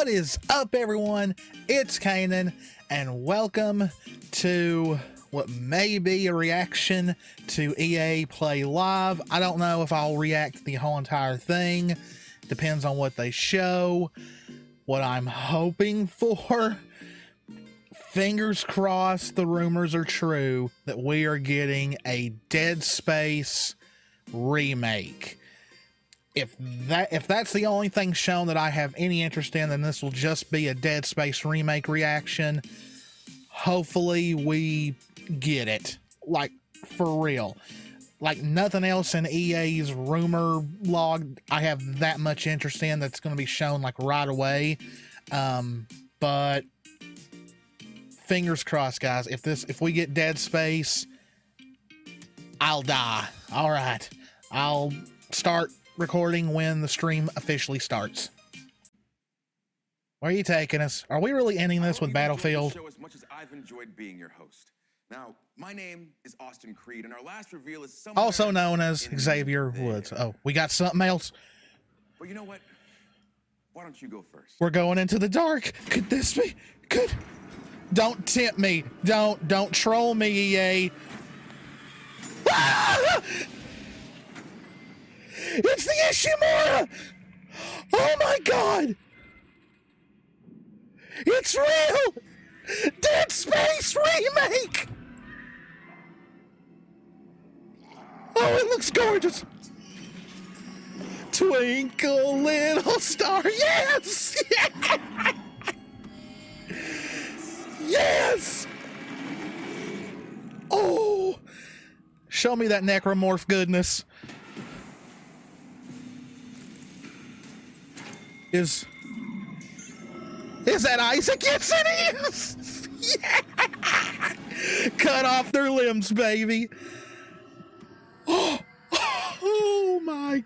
What is up, everyone? It's Cannan, and welcome to what may be a reaction to EA Play Live. I don't know if I'll react to the whole entire thing. Depends on what they show. What I'm hoping for, fingers crossed the rumors are true, that we are getting a Dead Space remake. If that's the only thing shown that I have any interest in, then this will just be a Dead Space remake reaction. Hopefully we get it, like, for real. Like, nothing else in EA's rumor log I have that much interest in that's going to be shown like right away. But fingers crossed, guys. If we get Dead Space, I'll die. All right, I'll start recording when the stream officially starts. Where are you taking us? Are we really ending this with Battlefield? Show as much as I've enjoyed being your host. Now, my name is Austin Creed, and our last reveal is also known as Xavier Woods. Oh, we got something else. But you know what? Why don't you go first? We're going into the dark. Could this be? Don't tempt me. Don't troll me, EA. Ah! It's the Ishimura! Oh my god! It's real! Dead Space remake! Oh, it looks gorgeous! Twinkle little star, yes! Yes! Oh! Show me that necromorph goodness. Is that Isaac? Yes, it is! Yeah! Cut off their limbs, baby. Oh my.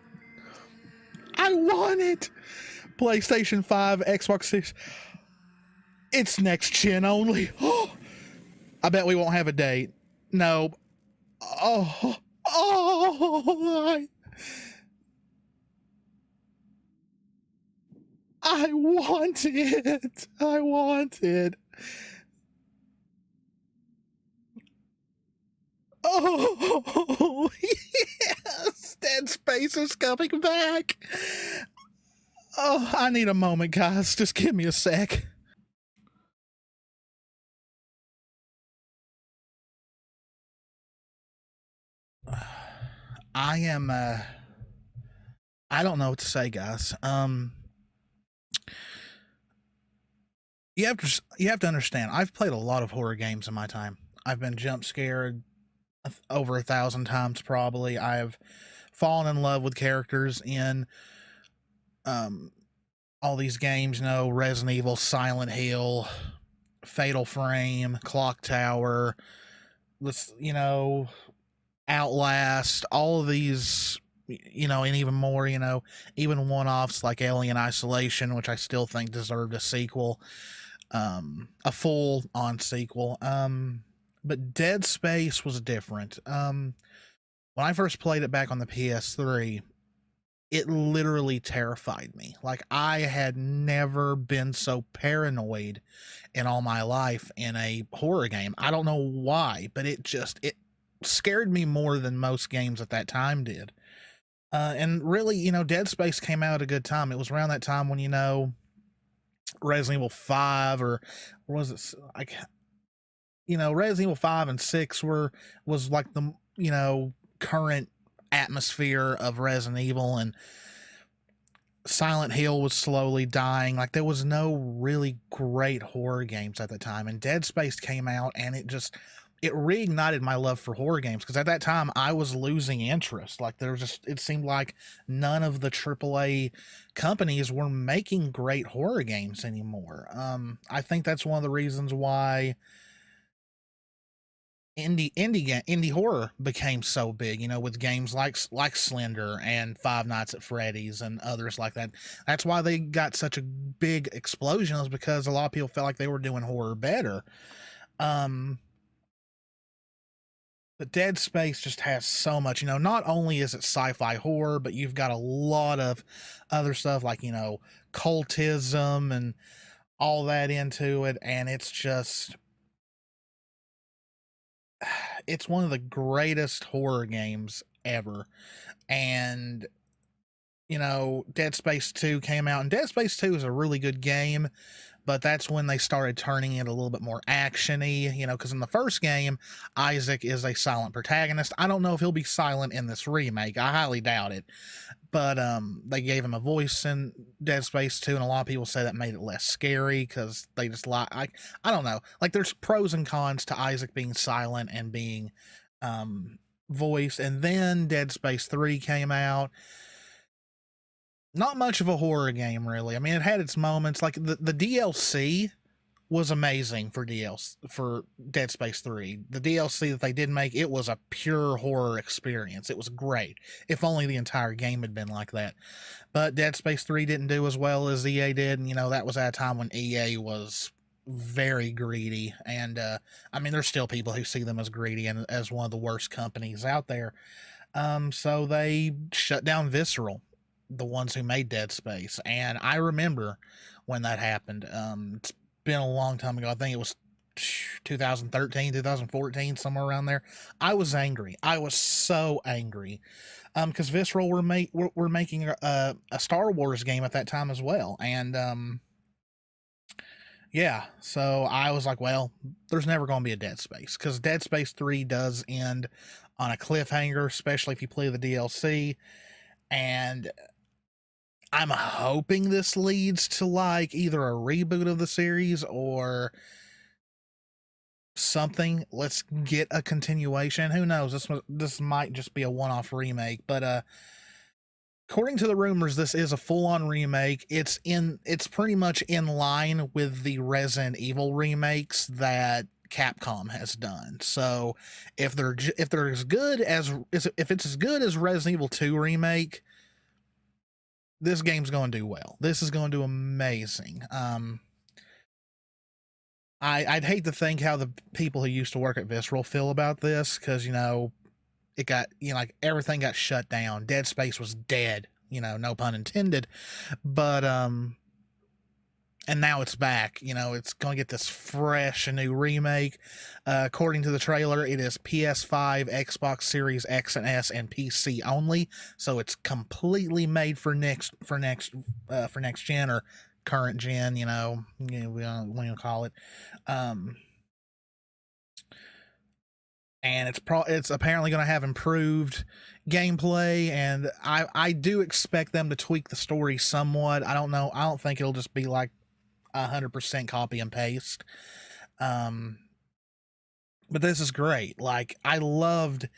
I want it. PlayStation 5, Xbox 6. It's next gen only. Oh, I bet we won't have a date. No. Oh. I want it. I want it. Oh, yes. Dead Space is coming back. Oh, I need a moment, guys. Just give me a sec. I don't know what to say, guys. You have to understand, I've played a lot of horror games in my time. I've been jump scared over 1,000 times probably. I've fallen in love with characters in all these games, you know, Resident Evil, Silent Hill, Fatal Frame, Clock Tower, you know, Outlast, all of these, you know, and even more, you know, even one-offs like Alien Isolation, which I still think deserved a sequel. A full-on sequel. But Dead Space was different. When I first played it back on the PS3, it literally terrified me. Like, I had never been so paranoid in all my life in a horror game. I don't know why, but it scared me more than most games at that time did. And really, you know, Dead Space came out at a good time. It was around that time when, you know, Resident Evil 5 or was it like, you know, Resident Evil 5 and 6 was like the, you know, current atmosphere of Resident Evil, and Silent Hill was slowly dying. Like, there was no really great horror games at the time, and Dead Space came out, and it reignited my love for horror games, because at that time I was losing interest. Like, it seemed like none of the AAA companies were making great horror games anymore. I think that's one of the reasons why indie horror became so big, you know, with games like Slender and Five Nights at Freddy's and others like that. That's why they got such a big explosion, is because a lot of people felt like they were doing horror better. But Dead Space just has so much, not only is it sci-fi horror, but you've got a lot of other stuff like, cultism and all that into it. And it's just, it's one of the greatest horror games ever. And, Dead Space 2 came out, and Dead Space 2 is a really good game, but that's when they started turning it a little bit more action-y, because in the first game, Isaac is a silent protagonist. I don't know if he'll be silent in this remake. I highly doubt it. But they gave him a voice in Dead Space 2, and a lot of people say that made it less scary because they just I don't know. Like, there's pros and cons to Isaac being silent and being voiced. And then Dead Space 3 came out. Not much of a horror game, really. I mean, it had its moments. Like, the DLC was amazing for Dead Space 3. The DLC that they did make, it was a pure horror experience. It was great. If only the entire game had been like that. But Dead Space 3 didn't do as well as EA did, and that was at a time when EA was very greedy. And I mean, there's still people who see them as greedy and as one of the worst companies out there. So they shut down Visceral, the ones who made Dead Space. And I remember when that happened. It's been a long time ago. I think it was 2013, 2014, somewhere around there. I was angry. I was so angry. Because Visceral were making a Star Wars game at that time as well. And yeah, so I was like, well, there's never going to be a Dead Space, because Dead Space 3 does end on a cliffhanger, especially if you play the DLC. And I'm hoping this leads to like either a reboot of the series or something. Let's get a continuation. Who knows? This might just be a one-off remake, but according to the rumors, this is a full-on remake. It's pretty much in line with the Resident Evil remakes that Capcom has done. So if they're as good as if it's as good as Resident Evil 2 remake, this game's going to do well. This is going to do amazing. I'd hate to think how the people who used to work at Visceral feel about this, because it got like everything got shut down. Dead Space was dead. No pun intended. But and now it's back. It's going to get this fresh and new remake. According to the trailer, it is PS5, Xbox Series X and S, and PC only. So it's completely made for next gen or current gen. We don't call it. And it's apparently going to have improved gameplay, and I do expect them to tweak the story somewhat. I don't know. I don't think it'll just be like 100% copy and paste. But this is great. Like, I loved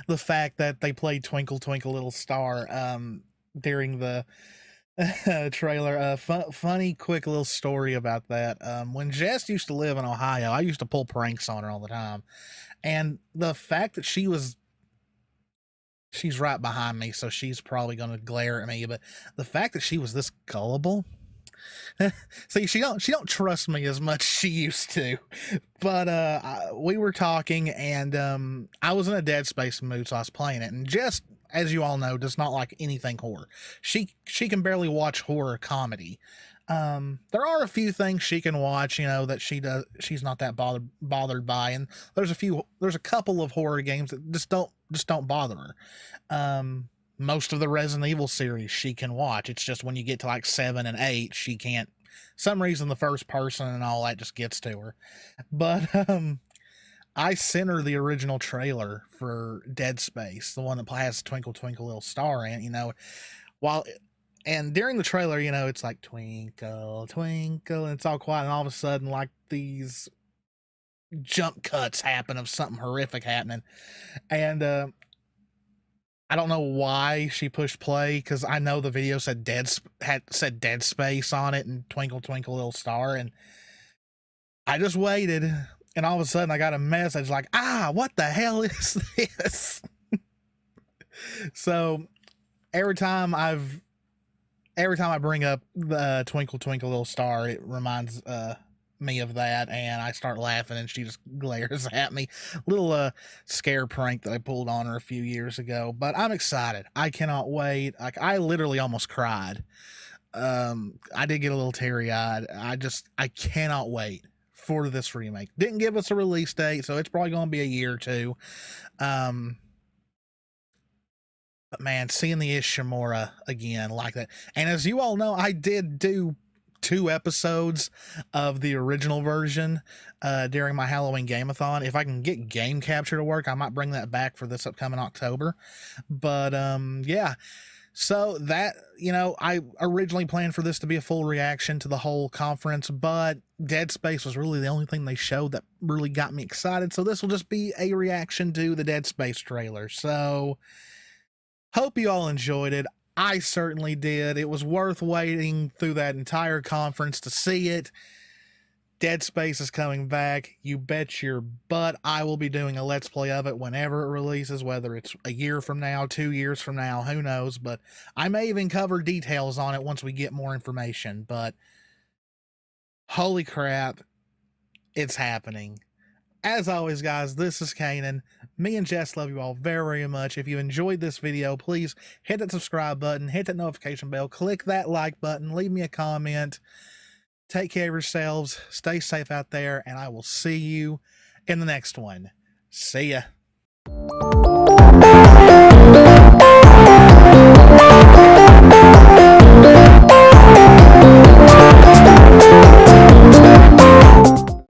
the fact that they played Twinkle Twinkle Little Star during the trailer. Funny quick little story about that. When Jess used to live in Ohio, I used to pull pranks on her all the time. And the fact that she's right behind me, so she's probably going to glare at me, but the fact that she was this gullible, see, she don't trust me as much as she used to. But we were talking, and I was in a Dead Space mood, so I was playing it. And Jess, as you all know, does not like anything horror. She can barely watch horror comedy. There are a few things she can watch, that she's not that bothered by, and there's a couple of horror games that just don't bother her. Most of the Resident Evil series she can watch. It's just when you get to like 7 and 8, she can't. Some reason the first person and all that just gets to her. But I sent her the original trailer for Dead Space, the one that has Twinkle Twinkle Little Star in it, and during the trailer, it's like twinkle, twinkle, and it's all quiet, and all of a sudden, like, these jump cuts happen of something horrific happening. And I don't know why she pushed play, because I know the video said Dead Space on it and Twinkle Twinkle Little Star, and I just waited, and all of a sudden I got a message like, what the hell is this? So every time I bring up the Twinkle Twinkle Little Star, it reminds me of that, and I start laughing and she just glares at me. Little scare prank that I pulled on her a few years ago, but I'm excited. I cannot wait. Like, I literally almost cried. I did get a little teary-eyed. I cannot wait for this remake. Didn't give us a release date, so it's probably going to be a year or two. But man, seeing the Ishimura again like that. And as you all know, I did do 2 episodes of the original version during my Halloween Gameathon. If I can get Game Capture to work, I might bring that back for this upcoming October. But yeah. So that, I originally planned for this to be a full reaction to the whole conference, but Dead Space was really the only thing they showed that really got me excited. So this will just be a reaction to the Dead Space trailer. So hope you all enjoyed it. I certainly did. It was worth waiting through that entire conference to see it. Dead Space is coming back. You bet your butt I will be doing a Let's Play of it whenever it releases, whether it's a year from now, 2 years from now, who knows. But I may even cover details on it once we get more information. But holy crap, it's happening. As always, guys, this is Canaan. Me and Jess love you all very, very much. If you enjoyed this video, please hit that subscribe button, hit that notification bell, click that like button, leave me a comment. Take care of yourselves, stay safe out there, and I will see you in the next one. See ya.